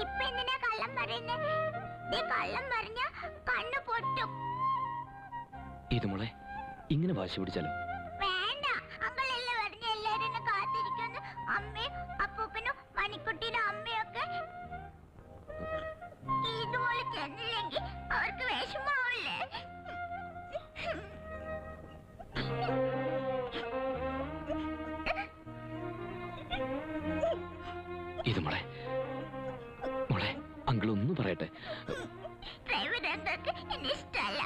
ഇപ്പൊ എന്തിനാ കള്ളം പറയുന്നത്? കള്ളം പറഞ്ഞ കണ്ണു പൊട്ടും. ഇത് മോളെ ഇങ്ങനെ വാശി പിടിച്ചാലോ? വേണ്ട, അങ്കളല്ലേ പറഞ്ഞ എല്ലാരും കാത്തിരിക്കുന്നു. അമ്മയും അപ്പൂപ്പനും മണിക്കുട്ടിയുടെ അമ്മയൊക്കെ ഇതുപോലെ ചെന്നില്ലെങ്കിൽ അവർക്ക് വിഷമാവില്ലേ? ഇത് മോളെ മോളെ അങ്കിൾ ഒന്ന് പറയട്ടെ. ഡ്രൈവർ എന്തൊക്കെ എന്നെ ഇഷ്ടമല്ല.